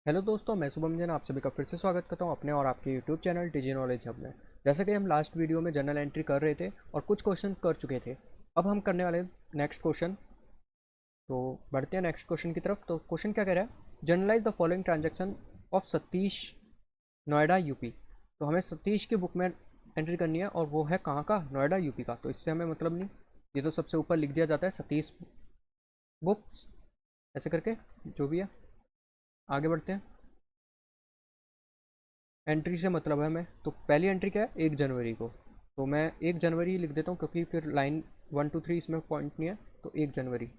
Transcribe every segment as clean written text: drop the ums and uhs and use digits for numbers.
Hello दोस्तों, मैं शुभम जैन आप सभी का फिर से स्वागत करता हूं अपने और आपके यूट्यूब चैनल डिजी नॉलेज हब में। जैसे कि हम लास्ट वीडियो में जनरल एंट्री कर रहे थे और कुछ क्वेश्चन कर चुके थे। अब हम करने वाले नेक्स्ट क्वेश्चन। तो बढ़ते हैं नेक्स्ट क्वेश्चन की तरफ। तो क्वेश्चन क्या कह रहा है, journalise the following transaction of Satish, Noida UP. तो हमें सतीश की बुक में एंट्री करनी है और वो है कहाँ का, नोएडा यूपी का। तो इससे हमें मतलब नहीं, ये तो सबसे ऊपर लिख दिया जाता है सतीश बुक्स ऐसे करके, जो भी है। आगे बढ़ते हैं। एंट्री से मतलब है हमें, तो पहली एंट्री क्या है, 1 जनवरी को। तो मैं 1 जनवरी लिख देता हूँ क्योंकि फिर लाइन 1 2 3 इसमें पॉइंट नहीं है। तो 1 जनवरी,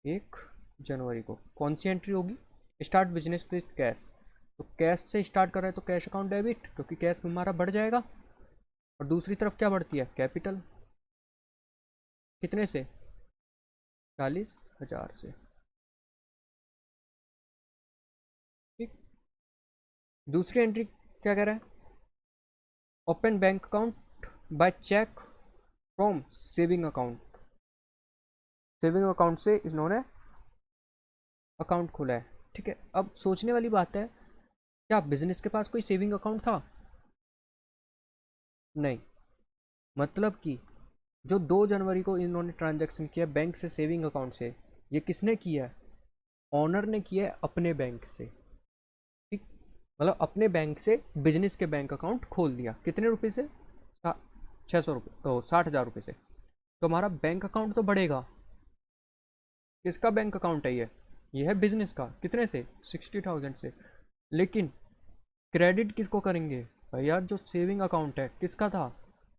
1 जनवरी को कौन सी एंट्री होगी, स्टार्ट बिजनेस विथ कैश। तो कैश से स्टार्ट कर रहे हैं तो कैश अकाउंट डेबिट, क्योंकि कैश हमारा बढ़ जाएगा। और दूसरी तरफ क्या बढ़ती है, कैपिटल। कितने से, 40,000 से। ठीक। दूसरी एंट्री क्या कह रहा है, open bank account by cheque from saving account. Saving account से इन्होंने अकाउंट खोला है। ठीक है, अब सोचने वाली बात है, क्या बिजनेस के पास कोई सेविंग अकाउंट था? नहीं। मतलब कि जो 2 जनवरी को इन्होंने ट्रांजैक्शन किया बैंक से सेविंग अकाउंट से, ये किसने किया है, ऑनर ने किया है अपने बैंक से। ठीक। मतलब अपने बैंक से बिजनेस के बैंक अकाउंट खोल दिया। कितने रुपए से, 600 रुपये, तो 60,000 रुपये से। तो हमारा बैंक अकाउंट तो बढ़ेगा। किसका बैंक अकाउंट है ये है बिजनेस का। कितने से, 60,000 से। लेकिन क्रेडिट किसको करेंगे, भैया जो सेविंग अकाउंट है किसका था,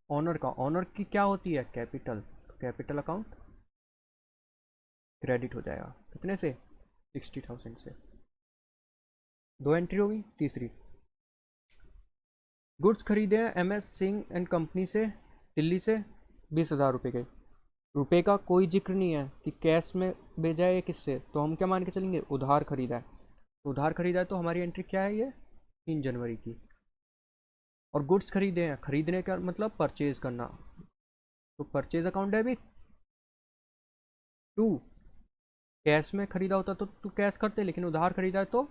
ऑनर का। ऑनर की क्या होती है, कैपिटल। तो कैपिटल अकाउंट क्रेडिट हो जाएगा। कितने से, 60,000 से। दो एंट्री होगी। तीसरी, गुड्स खरीदे हैं M S Singh and company से दिल्ली से 20,000 रुपये के। रुपए का कोई जिक्र नहीं है कि कैश में भेजा है या किससे, तो हम क्या मान के चलेंगे, उधार खरीदा है। तो उधार खरीदा है तो हमारी एंट्री क्या है, ये 3 जनवरी की। और गुड्स खरीदे हैं, खरीदने का मतलब परचेज करना, तो purchase account debit. To, cash में खरीदा होता तो तू कैश करते, लेकिन उधार खरीदा है तो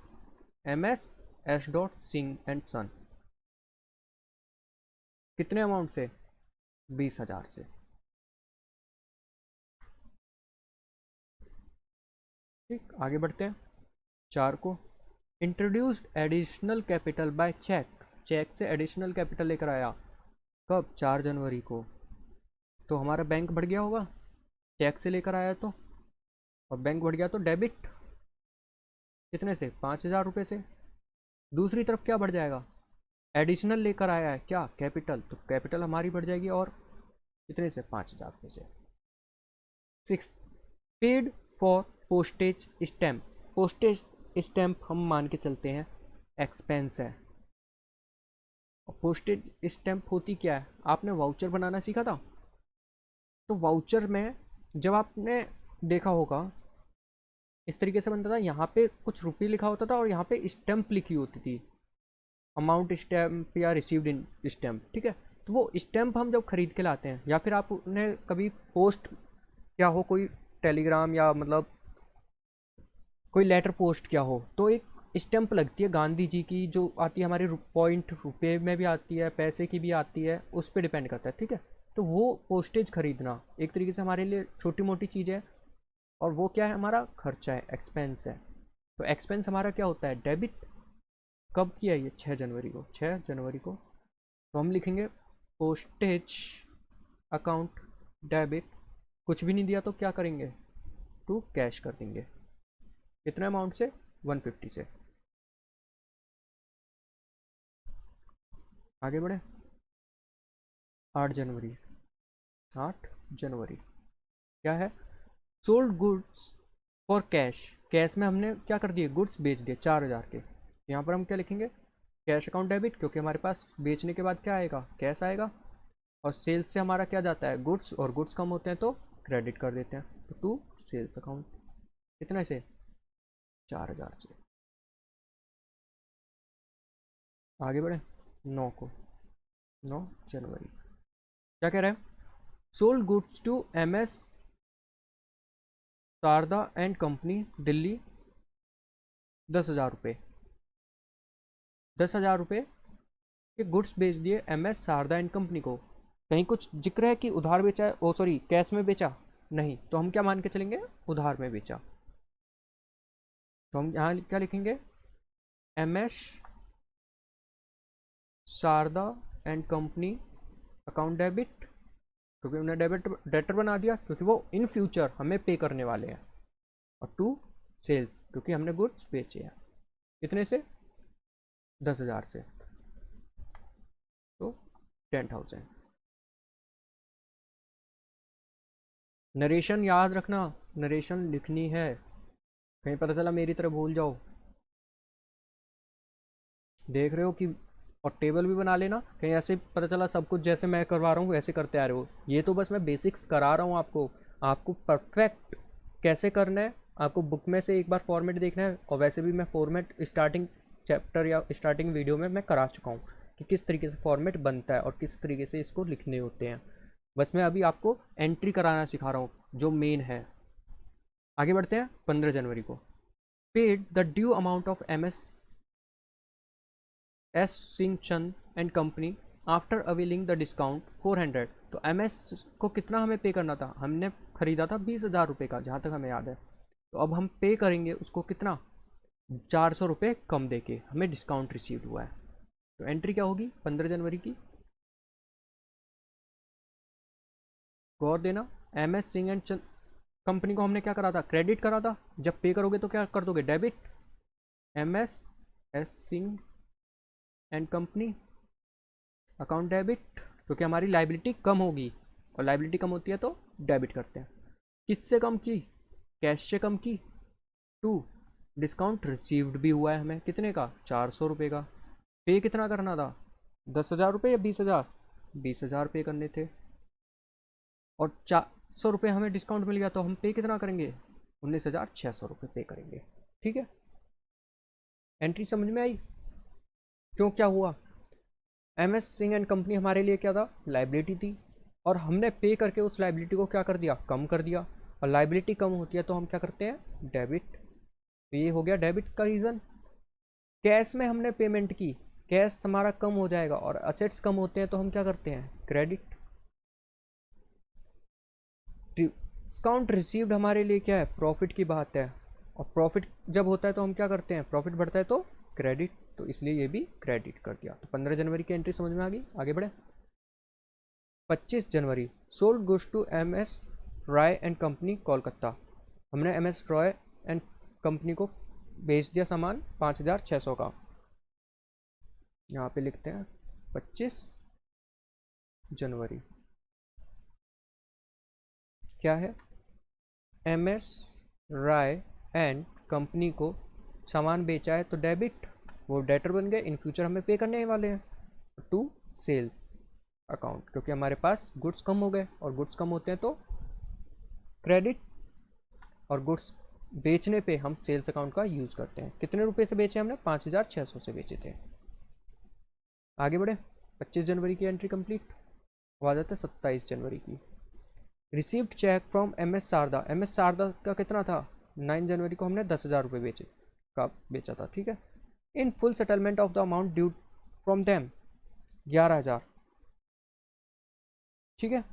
M S S dot Singh and son. कितने अमाउंट से, 20,000 से। ठीक, आगे बढ़ते हैं। 4 को, introduced additional capital by cheque. Cheque से एडिशनल कैपिटल लेकर आया, कब, 4 जनवरी को। तो हमारा बैंक बढ़ गया होगा, चेक से लेकर आया तो। और बैंक बढ़ गया तो डेबिट। कितने से, 5,000 रुपये से। दूसरी तरफ क्या बढ़ जाएगा, एडिशनल लेकर आया है क्या, कैपिटल। तो कैपिटल हमारी बढ़ जाएगी, और कितने से, 5,000 रुपये से। 6, paid for postage stamp. Postage stamp हम मान के चलते हैं एक्सपेंस है। और पोस्टेज स्टैम्प होती क्या है, आपने वाउचर बनाना सीखा था। तो वाउचर में जब आपने देखा होगा, इस तरीके से बनता था, यहाँ पे कुछ रुपये लिखा होता था और यहाँ पे स्टैम्प लिखी होती थी, अमाउंट स्टैम्प या रिसीव्ड इन स्टैम्प। ठीक है, तो वो स्टैम्प हम जब खरीद के लाते हैं, या फिर आपने कभी पोस्ट क्या हो, कोई टेलीग्राम या मतलब कोई लेटर पोस्ट क्या हो, तो एक स्टैम्प लगती है गांधी जी की, जो आती है हमारे पॉइंट रुपये में भी आती है, पैसे की भी आती है, उस पर डिपेंड करता है। ठीक है, तो वो पोस्टेज खरीदना एक तरीके से हमारे लिए छोटी मोटी चीज़ है, और वो क्या है, हमारा खर्चा है, एक्सपेंस है। तो एक्सपेंस हमारा क्या होता है, डेबिट। कब किया ये, 6 जनवरी को। 6 जनवरी को। तो हम लिखेंगे पोस्टेज अकाउंट डेबिट। कुछ भी नहीं दिया तो क्या करेंगे, टू कैश कर देंगे। कितने अमाउंट से, 150 से। आगे बढ़े। 8 जनवरी, 8 जनवरी क्या है, sold goods for cash. Cash में हमने क्या कर दिए, गुड्स बेच दिए 4,000 के। यहाँ पर हम क्या लिखेंगे, कैश अकाउंट डेबिट, क्योंकि हमारे पास बेचने के बाद क्या आएगा, कैश आएगा। और सेल्स से हमारा क्या जाता है, गुड्स, और गुड्स कम होते हैं तो क्रेडिट कर देते हैं, तो टू सेल्स अकाउंट। कितने से, 4,000 से। आगे बढ़े। 9 को, 9 जनवरी क्या कह रहे हैं, sold goods to M S Sharda and company Delhi, 10,000 रुपये। 10,000 रुपये के गुड्स बेच दिए MS शारदा एंड कंपनी को। कहीं कुछ जिक्र है कि उधार बेचा है, ओ सॉरी कैश में बेचा? नहीं, तो हम क्या मान के चलेंगे? उधार में बेचा। तो हम यहाँ क्या लिखेंगे? MS Sharda and company account debit, क्योंकि उन्हें डेबिट डेटर बना दिया क्योंकि वो इन फ्यूचर हमें पे करने वाले हैं। और टू सेल्स, क्योंकि हमने गुड्स बेचे हैं। कितने से? 10,000 से, तो 10,000। नरेशन याद रखना, नरेशन लिखनी है, कहीं पता चला मेरी तरह भूल जाओ। देख रहे हो कि, और टेबल भी बना लेना, कहीं ऐसे पता चला सब कुछ जैसे मैं करवा रहा हूँ वैसे करते आ रहे हो। ये तो बस मैं बेसिक्स करा रहा हूँ आपको, आपको परफेक्ट कैसे करना है आपको बुक में से एक बार फॉर्मेट देखना है। और वैसे भी मैं फॉर्मेट स्टार्टिंग चैप्टर या स्टार्टिंग वीडियो में मैं करा चुका हूँ कि किस तरीके से फॉर्मेट बनता है और किस तरीके से इसको लिखने होते हैं। बस मैं अभी आपको एंट्री कराना सिखा रहा हूँ जो मेन है। आगे बढ़ते हैं। 15 जनवरी को paid the due amount of MS Singh Chand and company after availing the discount 400। तो MS को कितना हमें पे करना था? हमने खरीदा था 20,000 रुपये का, जहाँ तक हमें याद है। तो अब हम पे करेंगे उसको कितना? 400 रुपये कम दे के हमें डिस्काउंट रिसीव हुआ है। तो एंट्री क्या होगी 15 जनवरी की? गौर देना, MS सिंह एंड कंपनी को हमने क्या करा था? क्रेडिट करा था। जब पे करोगे तो क्या कर दोगे? Debit. MS Singh and company account debit, क्योंकि हमारी लाइबिलिटी कम होगी और लाइबिलिटी कम होती है तो डेबिट करते हैं। किससे कम की? कैश से कम की। टू डिस्काउंट रिसीव्ड भी हुआ है हमें, कितने का? 400 रुपये का। पे कितना करना था? 10,000 रुपये या 20,000? 20,000 पे करने थे, और 400 रुपये हमें डिस्काउंट मिल गया, तो हम पे कितना करेंगे? 19,600 रुपये पे करेंगे। ठीक है, एंट्री समझ में आई? क्यों, क्या हुआ? MS सिंह एंड कंपनी हमारे लिए क्या था? लाइबिलिटी थी, और हमने पे करके उस लाइबिलिटी को क्या कर दिया? कम कर दिया। और लाइबिलिटी कम होती है तो हम क्या करते हैं? डेबिट। तो ये हो गया डेबिट का रीज़न। कैश में हमने पेमेंट की, कैश हमारा कम हो जाएगा, और असेट्स कम होते हैं तो हम क्या करते हैं? क्रेडिट। डिस्काउंट रिसीव्ड हमारे लिए क्या है? प्रॉफिट की बात है, और प्रॉफिट जब होता है तो हम क्या करते हैं? प्रॉफिट बढ़ता है तो क्रेडिट, तो इसलिए ये भी क्रेडिट कर दिया। तो 15 जनवरी की एंट्री समझ में आ गई। आगे बढ़े। 25 January sold goods to MS Roy and company Kolkata. हमने MS रॉय एंड कंपनी को बेच दिया सामान 5,600 का। यहाँ पे लिखते हैं 25 जनवरी। क्या है? MS राय एंड कंपनी को सामान बेचा है तो डेबिट, वो डेटर बन गए, इन फ्यूचर हमें पे करने वाले हैं। टू सेल्स अकाउंट, क्योंकि हमारे पास गुड्स कम हो गए, और गुड्स कम होते हैं तो क्रेडिट, और गुड्स बेचने पे हम सेल्स अकाउंट का यूज़ करते हैं। कितने रुपए से बेचे हमने? 5,600 से बेचे थे। आगे बढ़े। 25 जनवरी की एंट्री कंप्लीट। अब आ जाता है 27 जनवरी की। Received cheque from MS Sharda. MS Sharda का कितना था? 9 जनवरी को हमने 10,000 रुपये बेचा था। ठीक है। In full settlement of the amount due from them 11,000। ठीक है,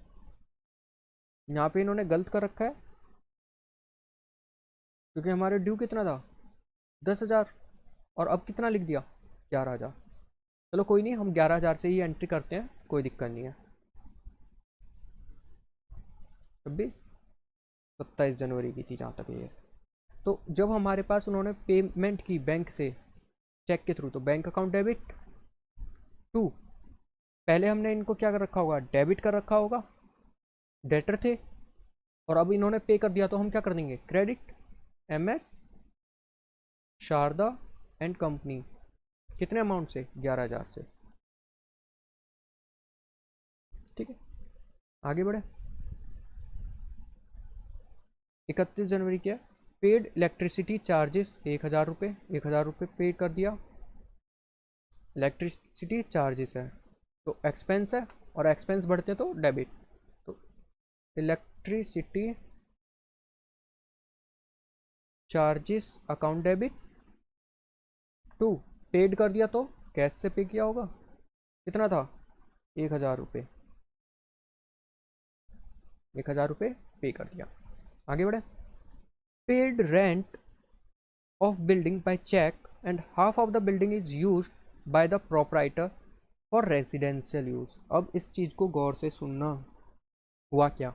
यहाँ पे इन्होंने गलत कर रखा है, क्योंकि हमारे ड्यू कितना था? 10,000, और अब कितना लिख दिया? 11,000। चलो कोई नहीं, हम 11,000 से ही एंट्री करते हैं, कोई दिक्कत नहीं है। 27 जनवरी की थी जहाँ तक ये। तो जब हमारे पास उन्होंने पेमेंट की बैंक से चेक के थ्रू, तो बैंक अकाउंट डेबिट। टू पहले हमने इनको क्या कर रखा होगा? डेबिट कर रखा होगा, डेटर थे, और अब इन्होंने पे कर दिया तो हम क्या कर देंगे? Credit. MS Sharda and company, कितने अमाउंट से? 11,000 से। ठीक है, आगे बढ़े। 31 जनवरी क्या? पेड इलेक्ट्रिसिटी चार्जेस 1,000 रुपये, 1,000 रुपये पे कर दिया। इलेक्ट्रिसिटी चार्जेस है तो एक्सपेंस है, और एक्सपेंस बढ़ते हैं तो डेबिट। तो electricity charges account debit. To paid कर दिया तो कैश से पे किया होगा, कितना था, 1,000 रुपये, 1,000 रुपये पे कर दिया। आगे बढ़े, paid rent of building by cheque and half of the building is use by the proprietor for residential use. अब इस चीज को गौर से सुनना। हुआ क्या,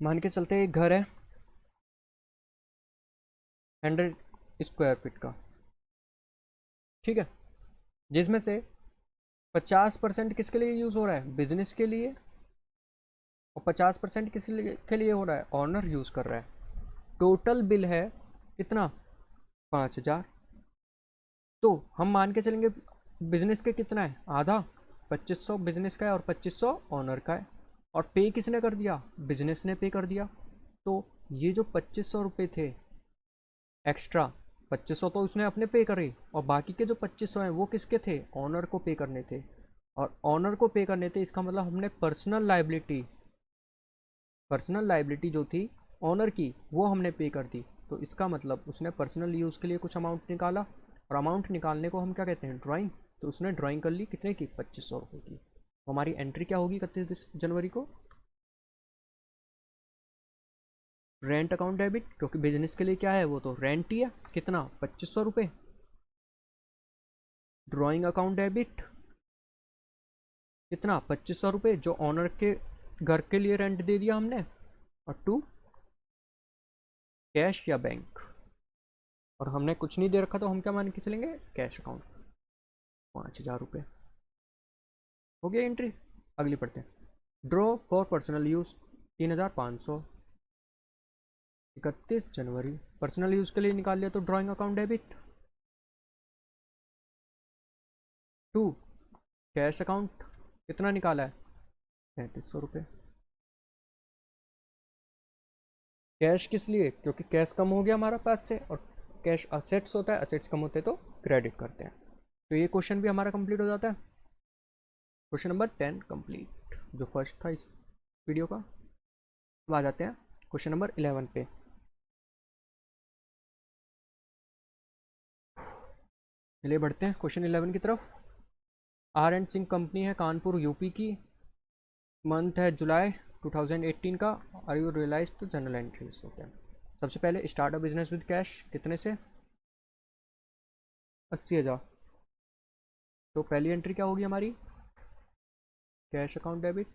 मान के चलते हैं एक घर है 100 स्क्वायर फीट का, ठीक है, जिसमें से 50% किसके लिए यूज हो रहा है, बिजनेस के लिए, और 50% किस लिए के लिए हो रहा है, ऑनर यूज कर रहा है। टोटल बिल है कितना, 5,000। तो हम मान के चलेंगे बिजनेस के कितना है, आधा, 2500 बिजनेस का है और 2500 ऑनर का है, और पे किसने कर दिया, बिजनेस ने पे कर दिया। तो ये जो 2500 रुपये थे एक्स्ट्रा, 2500 तो उसने अपने पे करे, और बाकी के जो 2500 हैं वो किसके थे, ऑनर को पे करने थे। और ऑनर को पे करने थे, इसका मतलब हमने पर्सनल लाइबिलिटी जो थी ऑनर की वो हमने पे कर दी। तो इसका मतलब उसने पर्सनल यूज़ के लिए कुछ अमाउंट निकाला, और अमाउंट निकालने को हम क्या कहते हैं, ड्राइंग। तो उसने ड्राइंग कर ली कितने की, 2500 रुपये की। तो हमारी एंट्री क्या होगी 31 जनवरी को, रेंट अकाउंट डेबिट, क्योंकि बिजनेस के लिए क्या है, वो तो रेंट ही है, कितना, 2500 रुपये। ड्राइंग अकाउंट डेबिट कितना, 2500 रुपये, जो ऑनर के घर के लिए रेंट दे दिया हमने, और टू कैश या बैंक, और हमने कुछ नहीं दे रखा तो हम क्या मान के चलेंगे, कैश अकाउंट, 5,000 रुपये। हो गया एंट्री। अगली पढ़ते हैं, ड्रॉ फॉर पर्सनल यूज़ 3,500, 31 जनवरी, पर्सनल यूज़ के लिए निकाल लिया तो drawing account debit. To cash account, कितना निकाला है, 3,500 रुपये। कैश किस लिए, क्योंकि कैश कम हो गया हमारा पास से, और कैश असेट्स होता है, असेट्स कम होते तो क्रेडिट करते हैं। तो ये क्वेश्चन भी हमारा कंप्लीट हो जाता है। क्वेश्चन नंबर 10 कंप्लीट, जो फर्स्ट था इस वीडियो का। अब आ जाते हैं क्वेश्चन नंबर 11 पे। चलिए बढ़ते हैं क्वेश्चन 11 की तरफ। आर एंड सिंह कंपनी है कानपुर यूपी की, मंथ है जुलाई 2018 का, are you realise to journal entries होते हैं। सबसे पहले start a business with cash, कितने से, 80,000। तो पहली एंट्री क्या होगी हमारी, cash account debit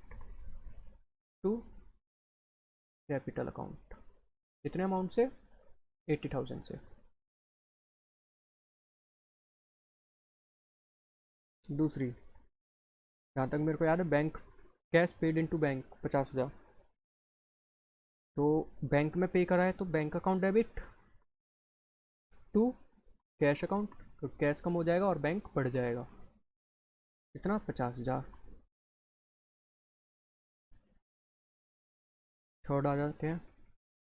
to capital account, कितने अमाउंट से, 80,000 से। दूसरी, जहाँ तक मेरे को याद है, bank cash paid into bank 50,000, तो बैंक में पे करा है तो bank account debit to cash account, तो कैश कम हो जाएगा और बैंक बढ़ जाएगा, कितना, 50,000। थर्ड आ जाते हैं,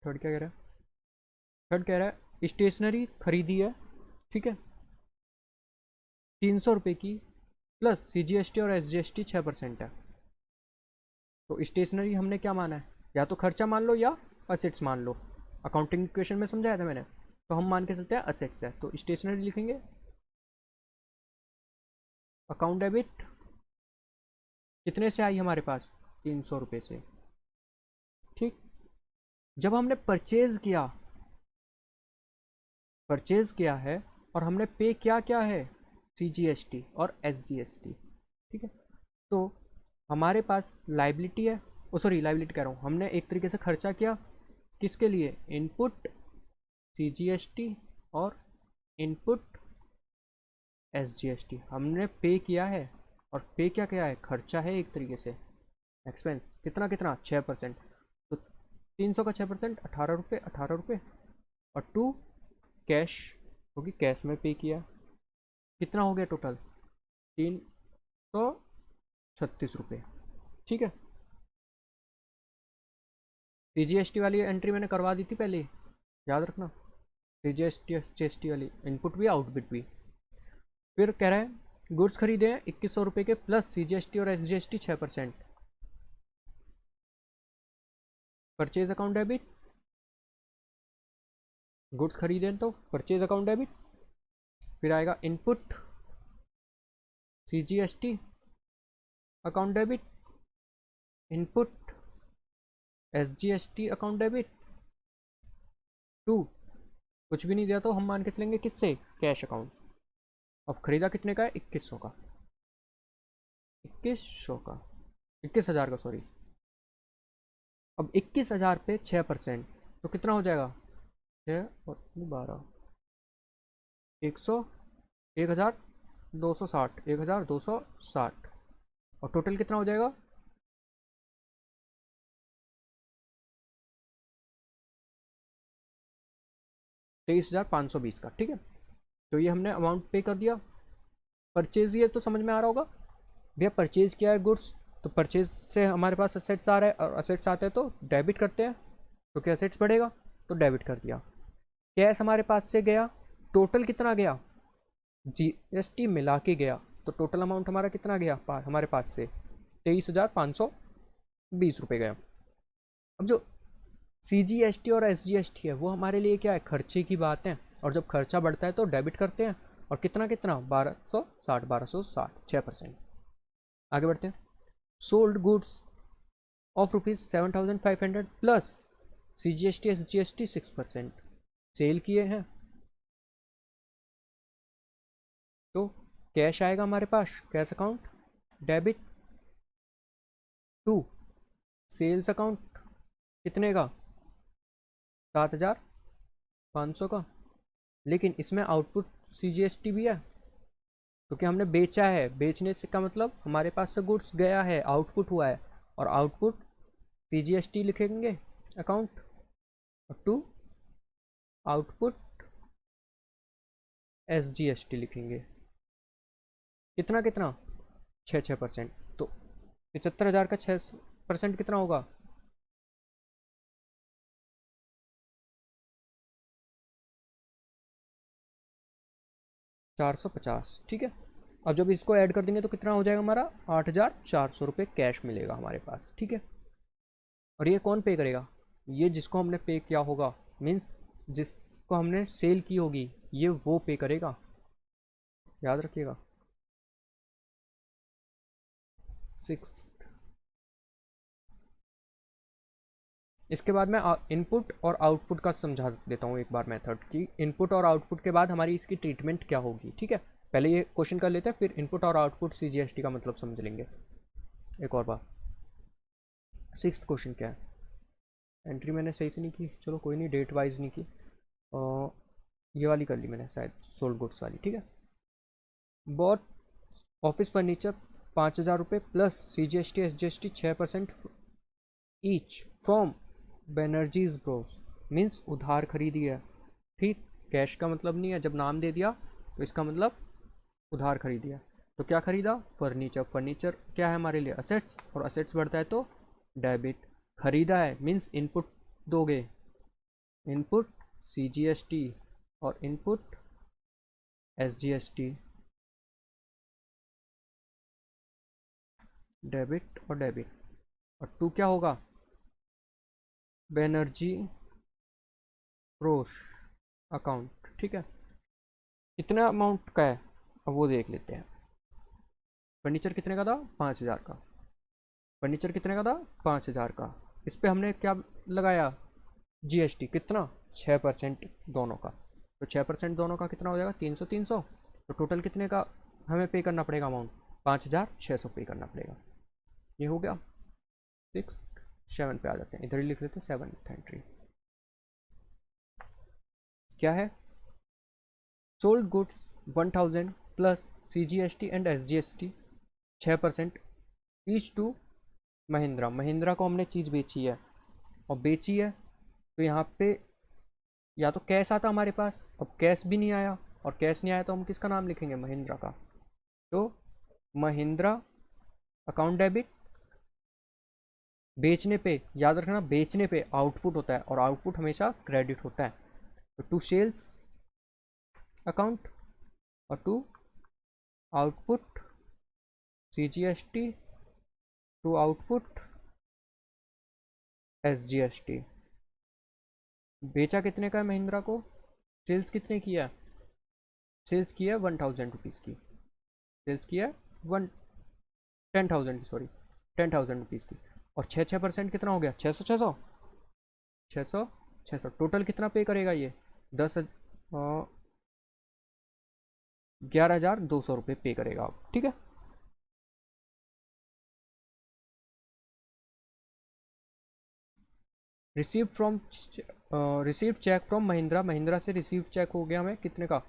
थर्ड क्या कह रहा है, थर्ड कह रहा है स्टेशनरी खरीदी है, ठीक है, 300 रुपये की, प्लस CGST और SGST 6% है। तो स्टेशनरी हमने क्या माना है, या तो खर्चा मान लो या असेट्स मान लो, अकाउंटिंग इक्वेशन में समझाया था मैंने। तो हम मान के चलते हैं असेट्स है, तो स्टेशनरी लिखेंगे, अकाउंट डेबिट कितने से आई हमारे पास, 300 रुपये से, ठीक। जब हमने परचेज किया है और हमने पे क्या क्या है, CGST और SGST, ठीक है। तो हमारे पास लाइबिलिटी है, ओ सॉरी लाइबिलिटी कह रहा हूँ, हमने एक तरीके से खर्चा किया, किसके लिए, इनपुट CGST और इनपुट SGST हमने पे किया है, और पे क्या क्या है, खर्चा है एक तरीके से, एक्सपेंस, कितना कितना, 6%। तो 300 का 6%, 18 रुपये, 18 रुपये, और टू कैश, क्योंकि कैश में पे किया, कितना हो गया टोटल, 336 रुपये, ठीक है। CGST वाली एंट्री मैंने करवा दी थी पहले, याद रखना, CGST वाली इनपुट भी आउटपुट भी। फिर कह रहा है गुड्स खरीदे हैं 2100 रुपये के, प्लस CGST और SGST 6%, purchase account debit, goods खरीदे तो परचेज अकाउंट डेबिट फिर आएगा input CGST account debit, input SGST account debit to, कुछ भी नहीं दिया तो हम मान के चलेंगे किससे, कैश अकाउंट। अब खरीदा कितने का है, 2100 का, 2100 का, 21,000 का सॉरी। अब 21,000 पे 6%, तो कितना हो जाएगा, 6 और 12, 100, 1260, 1260, और टोटल कितना हो जाएगा, 23,520 का। ठीक है, तो ये हमने अमाउंट पे कर दिया। परचेज, ये तो समझ में आ रहा होगा भैया, परचेज किया है गुड्स, तो परचेज से हमारे पास असेट्स आ रहा है, और असेट्स आते हैं तो डेबिट करते हैं, क्योंकि असेट्स बढ़ेगा, तो डेबिट कर दिया। कैश हमारे पास से गया, टोटल कितना गया, GST मिला के गया, तो टोटल अमाउंट हमारा कितना गया हमारे पास से, 23,520 रुपये गया। अब जो CGST और SGST है वो हमारे लिए क्या है, खर्चे की बात है, और जब खर्चा बढ़ता है तो डेबिट करते हैं, और कितना कितना 1260, 6%। आगे बढ़ते हैं। Sold goods of ₹7,500 plus CGST SGST 6%, sale किए हैं, तो कैश आएगा हमारे पास, cash account debit to sales account, कितने का, 7,500 का। लेकिन इसमें आउटपुट CGST भी है, क्योंकि हमने बेचा है, बेचने से का मतलब हमारे पास से गुड्स गया है, आउटपुट हुआ है, और आउटपुट CGST लिखेंगे अकाउंट, टू आउटपुट SGST लिखेंगे। कितना कितना, 6%, तो 75,000 का 6% कितना होगा, 450। ठीक है, अब जब इसको ऐड कर देंगे तो कितना हो जाएगा हमारा, 8,400 रुपये कैश मिलेगा हमारे पास। ठीक है, और ये कौन पे करेगा, ये जिसको हमने पे किया होगा, मीन्स जिसको हमने सेल की होगी, ये वो पे करेगा, याद रखिएगा। 6, इसके बाद मैं इनपुट और आउटपुट का समझा देता हूँ एक बार मेथड की, इनपुट और आउटपुट के बाद हमारी इसकी ट्रीटमेंट क्या होगी। ठीक है, पहले ये क्वेश्चन कर लेते हैं, फिर इनपुट और आउटपुट CGST का मतलब समझ लेंगे एक और बार। 6th क्वेश्चन क्या है, एंट्री मैंने सही से नहीं की, चलो कोई नहीं, डेट वाइज नहीं की, और ये वाली कर ली मैंने शायद, सोल्ड गुड्स वाली। ठीक है, बॉट ऑफिस फर्नीचर 5,000 रुपये plus CGST SGST 6% each from Banerjees bros, means उधार खरीदी है। ठीक, कैश का मतलब नहीं है, जब नाम दे दिया तो इसका मतलब उधार खरीदी है। तो क्या खरीदा, फर्नीचर, फर्नीचर क्या है हमारे लिए, असेट्स, और असेट्स बढ़ता है तो डेबिट। खरीदा है मीन्स इनपुट दोगे, इनपुट CGST और इनपुट SGST, डेबिट और डेबिट, और टू क्या होगा, बेनर्जी प्रोश अकाउंट। ठीक है, कितना अमाउंट का है, अब वो देख लेते हैं। फर्नीचर कितने का था, 5,000 का, फर्नीचर कितने का था, 5,000 का, इस पर हमने क्या लगाया, GST कितना, 6% दोनों का, तो 6% दोनों का कितना हो जाएगा, 300 300, तो टोटल कितने का हमें पे करना पड़ेगा अमाउंट, 5,600 पे करना पड़ेगा। ये हो गया। 6 7 पे आ जाते हैं, इधर ही लिख लेते हैं 7th एंट्री क्या है, sold goods 1,000 plus CGST and SGST 6% each to Mahindra, Mahindra को हमने चीज़ बेची है, और बेची है तो यहाँ पे या तो कैश आता हमारे पास, अब कैश भी नहीं आया, और कैश नहीं आया तो हम किसका नाम लिखेंगे, महिंद्रा का, तो महिंद्रा अकाउंट डेबिट, बेचने पे याद रखना, बेचने पे आउटपुट होता है, और आउटपुट हमेशा क्रेडिट होता है, तो टू सेल्स अकाउंट, और to output CGST, to output SGST। बेचा कितने का है महिंद्रा को, सेल्स कितने किया, सेल्स की है 1000 रुपीज़ की, सेल्स की है वन 10,000 की, सॉरी 10,000 रुपीज़ की। और 6% कितना हो गया, 600 600 600 600। टोटल कितना पे करेगा ये, 11,200 रुपये पे करेगा आप, ठीक है। Receive from receive cheque from Mahindra, Mahindra से रिसीव चेक हो गया हमें कितने का,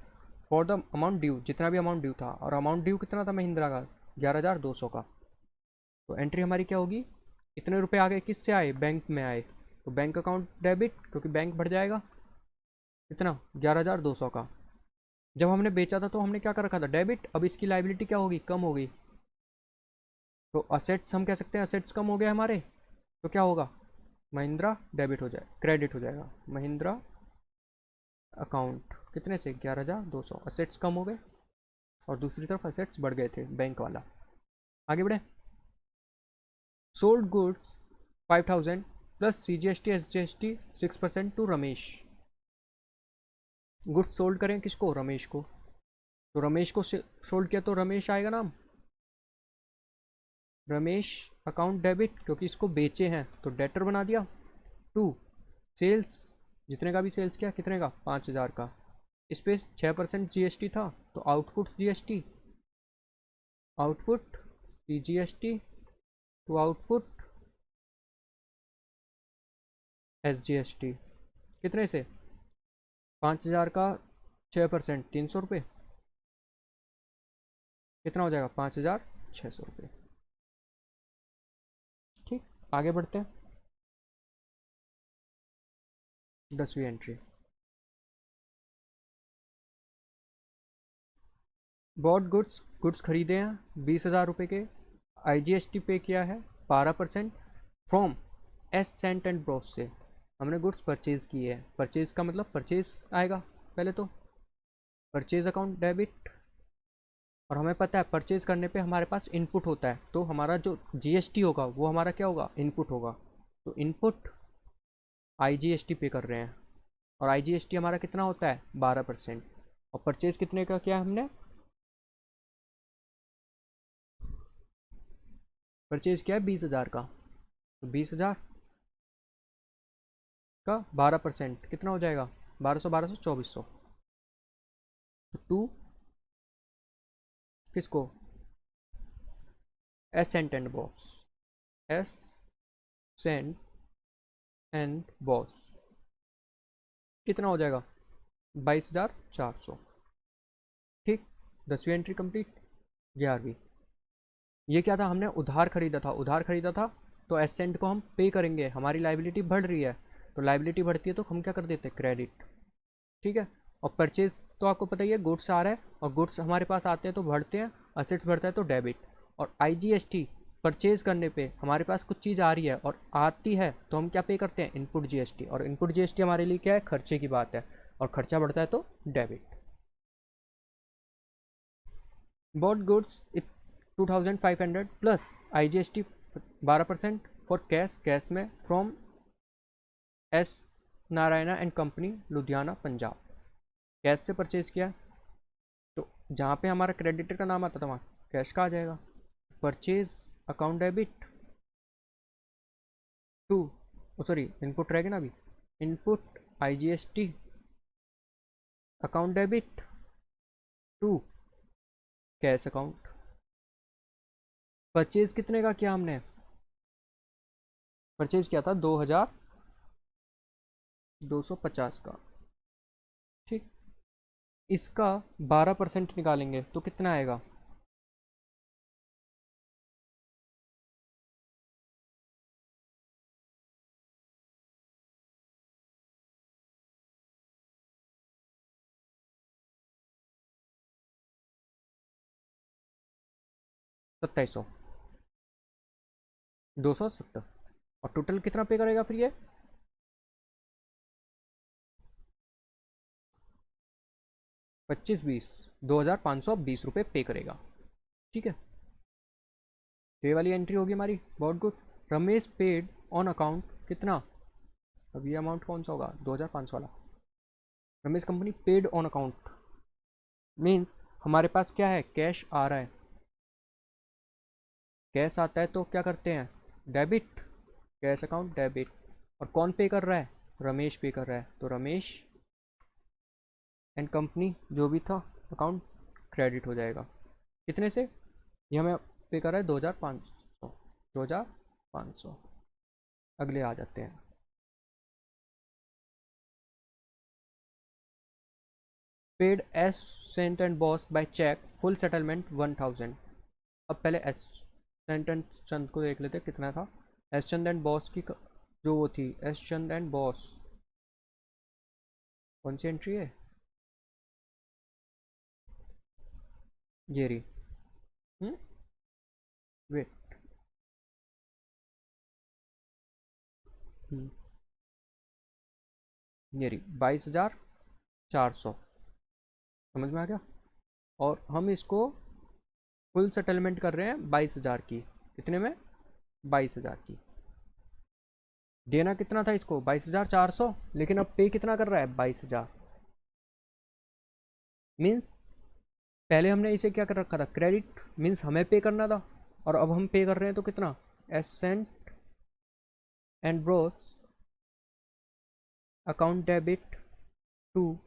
फॉर द अमाउंट ड्यू, जितना भी अमाउंट ड्यू था। और अमाउंट ड्यू कितना था महिंद्रा का, 11,200 का। तो एंट्री हमारी क्या होगी, इतने रुपए आ गए, किससे आए, बैंक में आए। तो बैंक अकाउंट डेबिट, क्योंकि बैंक बढ़ जाएगा, कितना 11,200 का। जब हमने बेचा था तो हमने क्या कर रखा था, डेबिट। अब इसकी लाइबिलिटी क्या होगी, कम हो गई। तो असेट्स हम कह सकते हैं, असेट्स कम हो गए हमारे। तो क्या होगा, महिंद्रा डेबिट हो जाए, क्रेडिट हो जाएगा। महिंद्रा अकाउंट कितने से, 11,200, असेट्स कम हो गए और दूसरी तरफ असेट्स बढ़ गए थे, बैंक वाला। आगे बढ़े। Sold goods 5,000 plus CGST SGST 6% to Ramesh. Goods sold करें किसको, रमेश को। तो रमेश को सोल्ड किया तो रमेश आएगा नाम, रमेश अकाउंट डेबिट, क्योंकि इसको बेचे हैं तो डेटर बना दिया। टू सेल्स, जितने का भी सेल्स किया, कितने का, 5,000 का। इस पर 6% GST था, तो output GST, output CGST to output SGST। कितने से, 5,000 का 6%, 300 रुपये, कितना हो जाएगा, 5,600 रुपये। ठीक, आगे बढ़ते हैं। 10वीं एंट्री, बॉट गुड्स, गुड्स खरीदे हैं 20,000 रुपये के, IGST पे किया है 12% from S Sant and bros से। हमने गुड्स परचेज किए हैं, परचेज का मतलब परचेज आएगा पहले तो, परचेज अकाउंट डेबिट। और हमें पता है परचेज करने पे हमारे पास इनपुट होता है, तो हमारा जो GST होगा वो हमारा क्या होगा, इनपुट होगा। तो इनपुट IGST पे कर रहे हैं, और IGST हमारा कितना होता है, 12%। और परचेज कितने का किया हमने, परचेज किया है 20,000 का। तो 20,000 का 12% कितना हो जाएगा, 1200 1200 2400। तो टू किसको, S Sant and boss, S Sant and boss, कितना हो जाएगा, 22,400। ठीक, 10वीं एंट्री कंप्लीट। 11वीं, ये क्या था, हमने उधार खरीदा था, उधार खरीदा था तो एसेंट को हम पे करेंगे, हमारी लाइबिलिटी बढ़ रही है। तो लाइबिलिटी बढ़ती है तो हम क्या कर देते हैं, क्रेडिट। ठीक है। और परचेज तो आपको पता ही है, गुड्स आ रहा है और गुड्स हमारे पास आते हैं तो बढ़ते हैं, असेट्स बढ़ता है तो डेबिट। और IGST परचेज करने पे हमारे पास कुछ चीज़ आ रही है और आती है तो हम क्या पे करते हैं, इनपुट GST। और इनपुट GST हमारे लिए क्या है, खर्चे की बात है, और खर्चा बढ़ता है तो debit. Bought goods 2,500 plus IGST 12% for cash, cash में from S Narayana and company Ludhiana Punjab. Cash से परचेज किया, तो जहाँ पे हमारा क्रेडिटर का नाम आता था वहाँ कैश का आ जाएगा। Purchase account debit to, sorry input रहेगा ना अभी, input IGST account debit to cash account. Purchase कितने का किया हमने, परचेज किया था 2,250 का। ठीक, इसका 12% निकालेंगे तो कितना आएगा, 2,700, 270। और टोटल कितना पे करेगा फिर ये, 25 20, 2,520 रुपये पे करेगा। ठीक है, ये वाली एंट्री होगी हमारी, बहुत good. Ramesh paid on account कितना, अब ये अमाउंट कौन सा होगा, 2,500 वाला। Ramesh company paid on account means हमारे पास क्या है, कैश आ रहा है। कैश आता है तो क्या करते हैं, डेबिट, कैश अकाउंट डेबिट। और कौन पे कर रहा है, रमेश पे कर रहा है, तो रमेश एंड कंपनी जो भी था अकाउंट क्रेडिट हो जाएगा। कितने से, ये हमें पे कर रहा है 2500, 2500। अगले आ जाते हैं। Paid S Sant and boss by cheque, full settlement 1000। अब पहले एस सेंट एंड चंद को देख लेते कितना था। एस चंद एंड बॉस की जो वो थी, एस चंद एंड बॉस, कौन सी एंट्री है, ये रही। वेट, ये रही 22,400। समझ में आ गया। और हम इसको फुल सेटलमेंट कर रहे हैं 22,000 की। कितने में, 22,000 की। देना कितना था इसको, 22,400, लेकिन अब पे कितना कर रहा है, 22,000। मीन्स पहले हमने इसे क्या कर रखा था, क्रेडिट, मीन्स हमें पे करना था। और अब हम पे कर रहे हैं तो कितना, एसेंट एंड ब्रोस account debit to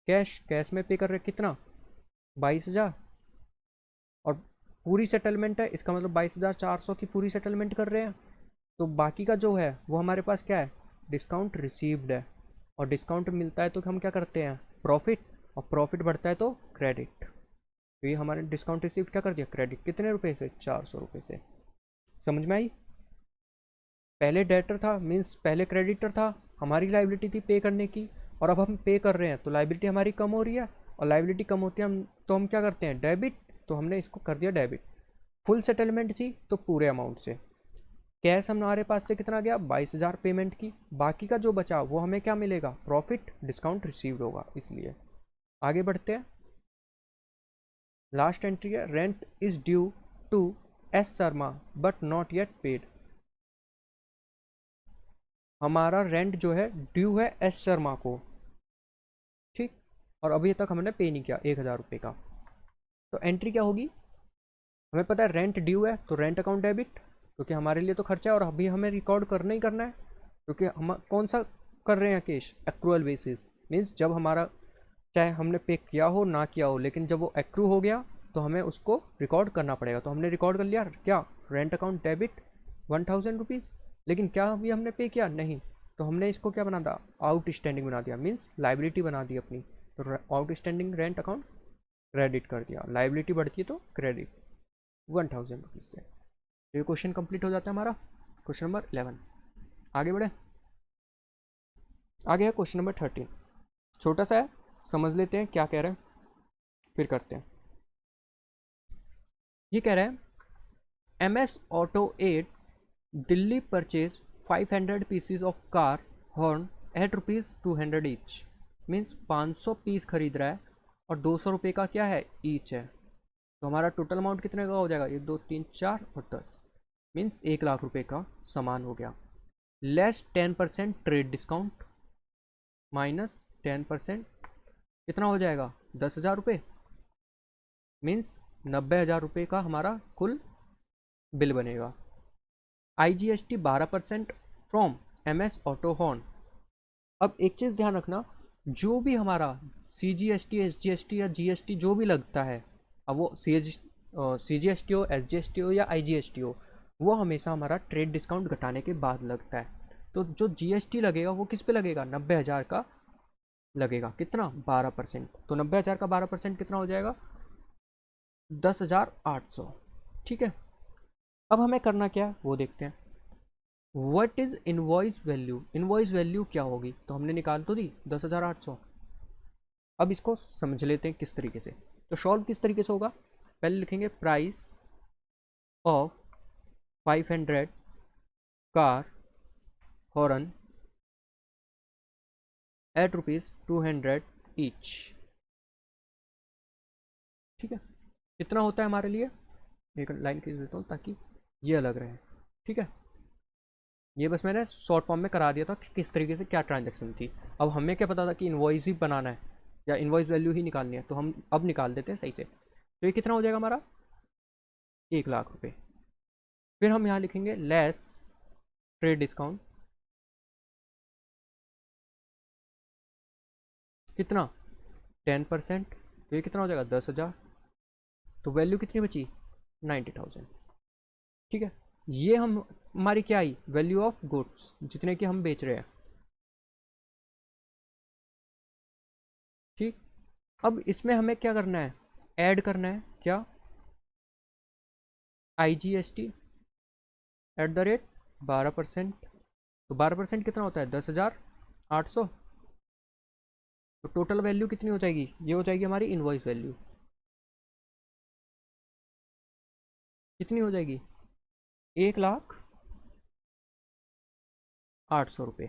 cash, cash में पे कर रहे हैं कितना, 22,000। और पूरी सेटलमेंट है, इसका मतलब 22,400 की पूरी सेटलमेंट कर रहे हैं। तो बाकी का जो है वो हमारे पास क्या है, डिस्काउंट रिसीव्ड है। और डिस्काउंट मिलता है तो हम क्या करते हैं, प्रॉफिट। और प्रॉफिट बढ़ता है तो क्रेडिट। तो ये हमारे डिस्काउंट रिसीव्ड क्या कर दिया, क्रेडिट। कितने रुपए से, 400 रुपये से। समझ में आई। पहले डेटर था, मीन्स पहले क्रेडिटर था, हमारी लाइबिलिटी थी पे करने की। और अब हम पे कर रहे हैं तो लाइबिलिटी हमारी कम हो रही है। और लाइबिलिटी कम होती है हम तो हम क्या करते हैं, डेबिट। तो हमने इसको कर दिया डेबिट। फुल सेटलमेंट थी तो पूरे अमाउंट से। कैश हमारे पास से कितना गया, 22,000 पेमेंट की। बाकी का जो बचा वो हमें क्या मिलेगा, प्रॉफिट, डिस्काउंट रिसीव्ड होगा, इसलिए। आगे बढ़ते हैं। लास्ट एंट्री है, rent is due to S Sharma but not yet paid. हमारा रेंट जो है ड्यू है एस शर्मा को, ठीक। और अभी तक हमने पे नहीं किया 1,000 रुपये का। तो एंट्री क्या होगी, हमें पता है रेंट ड्यू है तो रेंट अकाउंट डेबिट, क्योंकि हमारे लिए तो खर्चा है और अभी हमें रिकॉर्ड करना ही करना है। क्योंकि हम कौन सा कर रहे हैं केस, एक्रूअल बेसिस। मीन्स जब हमारा, चाहे हमने पे किया हो ना किया हो, लेकिन जब वो एक्रू हो गया तो हमें उसको रिकॉर्ड करना पड़ेगा। तो हमने रिकॉर्ड कर लिया क्या, रेंट अकाउंट डेबिट 1,000 रुपीज़। लेकिन क्या अभी हमने पे किया, नहीं। तो हमने इसको क्या बना दिया, आउट स्टैंडिंग बना दिया, मीन्स लाइबिलिटी बना दी अपनी। तो out standing rent account credit कर दिया, लाइबिलिटी बढ़ती है तो क्रेडिट 1,000 रुपीज़ से। तो ये क्वेश्चन कंप्लीट हो जाता है हमारा, क्वेश्चन नंबर 11। आगे बढ़े। आगे है क्वेश्चन नंबर 13। छोटा सा है, समझ लेते हैं क्या कह रहे हैं, फिर करते हैं। ये कह रहे हैं, MS auto 8 Delhi purchase 500 pieces of car horn at ₹200 each. Means 500 piece खरीद रहा है और 200 रुपये का क्या है, ईच है। तो हमारा टोटल अमाउंट कितने का हो जाएगा, 1 2 3 4 और 10, मीन्स 1,00,000 रुपये का सामान हो गया। लेस 10% ट्रेड डिस्काउंट, माइनस 10%, कितना हो जाएगा, 10,000 रुपये। मीन्स 90,000 रुपये का हमारा कुल बिल बनेगा। IGST 12% from MS auto horn. अब एक चीज़ ध्यान रखना, जो भी हमारा CGST SGST या GST जो भी लगता है, अब वो CGST हो, SGST हो या IGST हो, वो हमेशा हमारा ट्रेड डिस्काउंट घटाने के बाद लगता है। तो जो GST लगेगा वो किस पे लगेगा, 90,000 का लगेगा। कितना, 12%। तो 90,000 का 12% कितना हो जाएगा, 10,800। ठीक है। अब हमें करना क्या है वो देखते हैं। What is invoice value, invoice value क्या होगी, तो हमने निकाल तो दी 10,800। अब इसको समझ लेते हैं किस तरीके से। तो सॉल्व किस तरीके से होगा, पहले लिखेंगे price of 500 car horn at ₹200 each. ठीक है। कितना होता है हमारे लिए, एक लाइन खींच देता हूँ ताकि ये अलग रहे। ठीक है। ये बस मैंने शॉर्ट फॉर्म में करा दिया था कि किस तरीके से क्या ट्रांजैक्शन थी। अब हमें क्या पता था कि इनवॉइस ही बनाना है, या इनवॉइस वैल्यू ही निकालनी है, तो हम अब निकाल देते हैं सही से। तो ये कितना हो जाएगा हमारा 1 लाख रुपए। फिर हम यहाँ लिखेंगे लेस ट्रेड डिस्काउंट, कितना 10%, तो ये कितना हो जाएगा 10,000। तो वैल्यू कितनी बची 90,000। ठीक है, ये हम हमारी क्या आई वैल्यू ऑफ गुड्स जितने की हम बेच रहे हैं। ठीक, अब इसमें हमें क्या करना है, ऐड करना है क्या IGST @ 12%। तो 12% कितना होता है 10,800। तो टोटल वैल्यू कितनी हो जाएगी, ये हो जाएगी हमारी इनवॉइस वैल्यू, कितनी हो जाएगी 1,08,000 रुपये।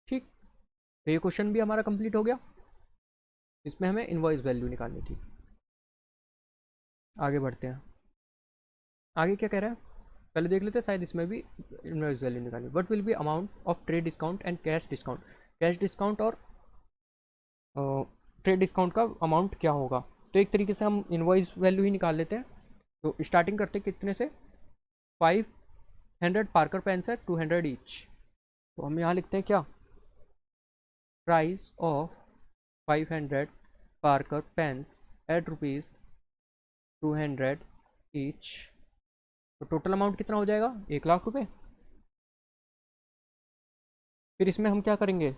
ठीक, तो ये क्वेश्चन भी हमारा कंप्लीट हो गया। इसमें हमें इनवॉइस वैल्यू निकालनी थी। आगे बढ़ते हैं, आगे क्या कह रहा है पहले देख लेते हैं, शायद इसमें भी इनवॉइस वैल्यू निकाली। What will be amount of trade discount and cash discount. Cash discount और ट्रेड डिस्काउंट का अमाउंट क्या होगा। तो एक तरीके से हम इनवॉइस वैल्यू ही निकाल लेते हैं। तो स्टार्टिंग करते हैं कितने से, 500 पार्कर पेन्स है 200 ईच। तो हम यहाँ लिखते हैं क्या, price of 500 Parker pens at ₹200 each. तो टोटल अमाउंट कितना हो जाएगा 1,00,000 रुपये। फिर इसमें हम क्या करेंगे,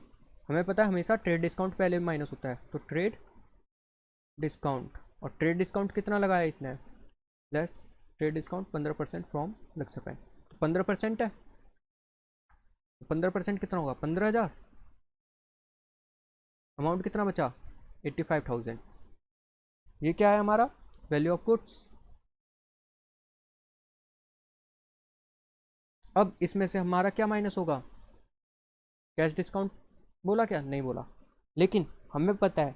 हमें पता है हमेशा ट्रेड डिस्काउंट पहले माइनस होता है, तो ट्रेड डिस्काउंट, और ट्रेड डिस्काउंट कितना लगाया इसने, लेस ट्रेड डिस्काउंट 15% फ्रॉम लक्ष्य प्राइस। तो 15% है, तो 15% कितना होगा 15,000। अमाउंट कितना बचा 85,000। ये क्या है हमारा वैल्यू ऑफ गुड्स। अब इसमें से हमारा क्या माइनस होगा, कैश डिस्काउंट, बोला क्या नहीं बोला, लेकिन हमें पता है